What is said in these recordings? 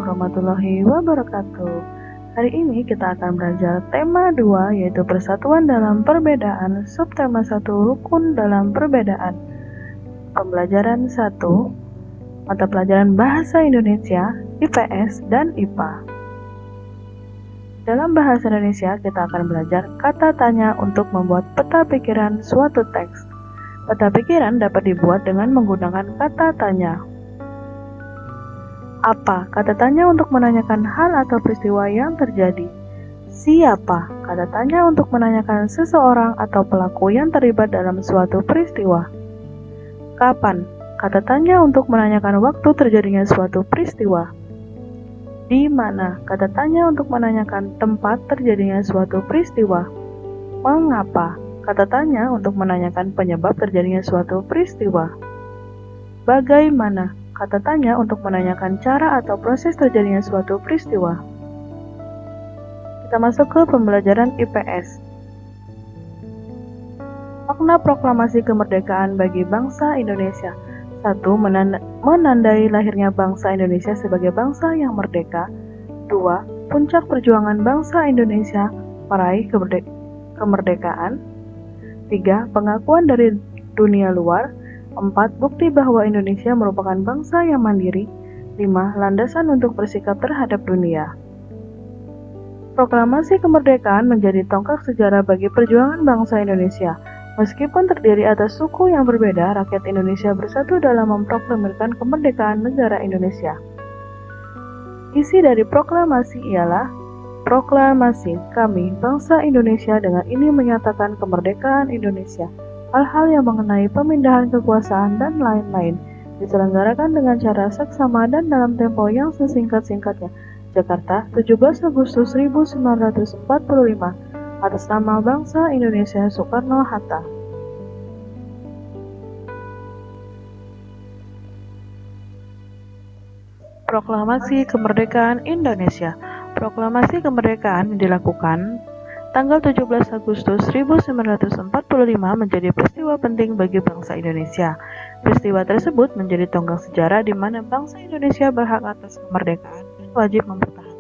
warahmatullahi wabarakatuh. Hari ini kita akan belajar tema 2 yaitu persatuan dalam perbedaan, subtema 1 rukun dalam perbedaan. Pembelajaran 1, mata pelajaran Bahasa Indonesia, IPS dan IPA. Dalam Bahasa Indonesia kita akan belajar kata tanya untuk membuat peta pikiran suatu teks. Peta pikiran dapat dibuat dengan menggunakan kata tanya. Apa? Kata tanya untuk menanyakan hal atau peristiwa yang terjadi. Siapa? Kata tanya untuk menanyakan seseorang atau pelaku yang terlibat dalam suatu peristiwa. Kapan? Kata tanya untuk menanyakan waktu terjadinya suatu peristiwa. Di mana? Kata tanya untuk menanyakan tempat terjadinya suatu peristiwa. Mengapa? Kata tanya untuk menanyakan penyebab terjadinya suatu peristiwa. Bagaimana? Kata tanya untuk menanyakan cara atau proses terjadinya suatu peristiwa. Kita masuk ke pembelajaran IPS. Makna proklamasi kemerdekaan bagi bangsa Indonesia. 1. Menandai lahirnya bangsa Indonesia sebagai bangsa yang merdeka. 2. Puncak perjuangan bangsa Indonesia meraih kemerdekaan. 3. Pengakuan dari dunia luar. 4. Bukti bahwa Indonesia merupakan bangsa yang mandiri. 5. Landasan untuk bersikap terhadap dunia. Proklamasi kemerdekaan menjadi tonggak sejarah bagi perjuangan bangsa Indonesia. Meskipun terdiri atas suku yang berbeda, rakyat Indonesia bersatu dalam memproklamirkan kemerdekaan negara Indonesia. Isi dari proklamasi ialah: proklamasi kami, bangsa Indonesia, dengan ini menyatakan kemerdekaan Indonesia. Hal-hal yang mengenai pemindahan kekuasaan dan lain-lain diselenggarakan dengan cara seksama dan dalam tempo yang sesingkat-singkatnya. Jakarta, 17 Agustus 1945, atas nama bangsa Indonesia Soekarno-Hatta. Proklamasi Kemerdekaan Indonesia. Proklamasi kemerdekaan dilakukan tanggal 17 Agustus 1945 menjadi peristiwa penting bagi bangsa Indonesia. Peristiwa tersebut menjadi tonggak sejarah di mana bangsa Indonesia berhak atas kemerdekaan dan wajib mempertahankan.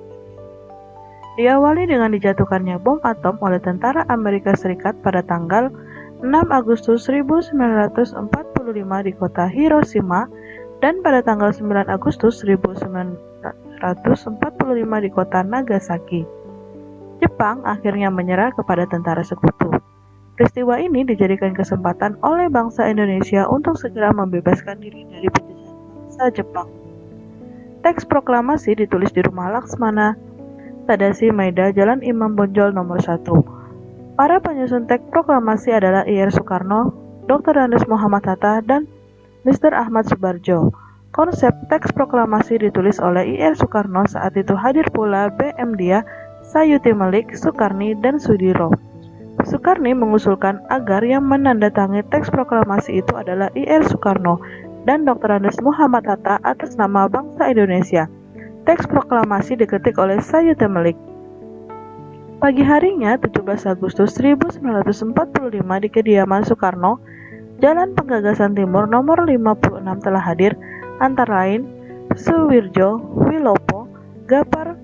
Diawali dengan dijatuhkannya bom atom oleh tentara Amerika Serikat pada tanggal 6 Agustus 1945 di kota Hiroshima dan pada tanggal 9 Agustus 1945 di kota Nagasaki. Jepang akhirnya menyerah kepada tentara sekutu. Peristiwa ini dijadikan kesempatan oleh bangsa Indonesia untuk segera membebaskan diri dari penjajahan bangsa Jepang. Teks proklamasi ditulis di Rumah Laksmana Tadashi Maeda, Jalan Imam Bonjol nomor 1. Para penyusun teks proklamasi adalah Ir Soekarno, Dr. Andes Muhammad Hatta, dan Mr. Ahmad Subarjo. Konsep teks proklamasi ditulis oleh Ir Soekarno, saat itu hadir pula B.M. Dia, Sayuti Malik, Sukarni, dan Sudiro. Sukarni mengusulkan agar yang menandatangani teks proklamasi itu adalah Ir Soekarno dan Dr. Andes Muhammad Hatta atas nama bangsa Indonesia. Teks proklamasi diketik oleh Sayuti Malik. Pagi harinya, 17 Agustus 1945 di kediaman Soekarno, Jalan Penggagasan Timur nomor 56 telah hadir antara lain Suwirjo, Wilopo, Gapar,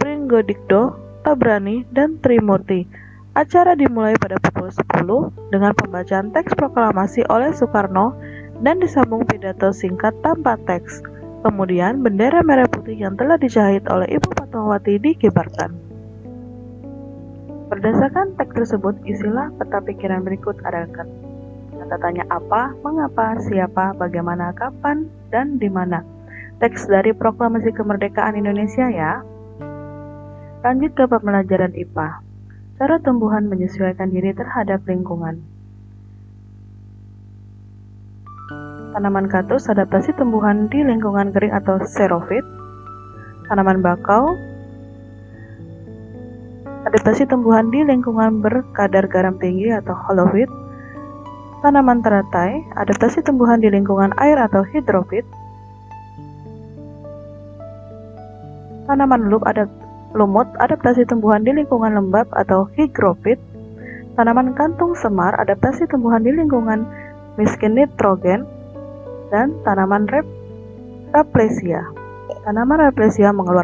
Pringgodikdo, Tabrani, dan Trimurti. Acara dimulai pada pukul 10 dengan pembacaan teks proklamasi oleh Soekarno dan disambung pidato singkat tanpa teks. Kemudian bendera merah putih yang telah dijahit oleh Ibu Fatmawati dikibarkan. Berdasarkan teks tersebut, isilah peta pikiran berikut adalah kata tanya apa, mengapa, siapa, bagaimana, kapan, dan di mana. Teks dari proklamasi kemerdekaan Indonesia ya. Lanjut ke pembelajaran IPA. Cara tumbuhan menyesuaikan diri terhadap lingkungan. Tanaman kaktus adaptasi tumbuhan di lingkungan kering atau xerofit. Tanaman bakau adaptasi tumbuhan di lingkungan berkadar garam tinggi atau holofit. Tanaman teratai adaptasi tumbuhan di lingkungan air atau hidrofit. Tanaman lumut adaptasi tumbuhan di lingkungan lembab atau hygrofit. Tanaman kantung semar adaptasi tumbuhan di lingkungan miskin nitrogen. Dan tanaman Raplesia Tanaman Rafflesia mengeluarkan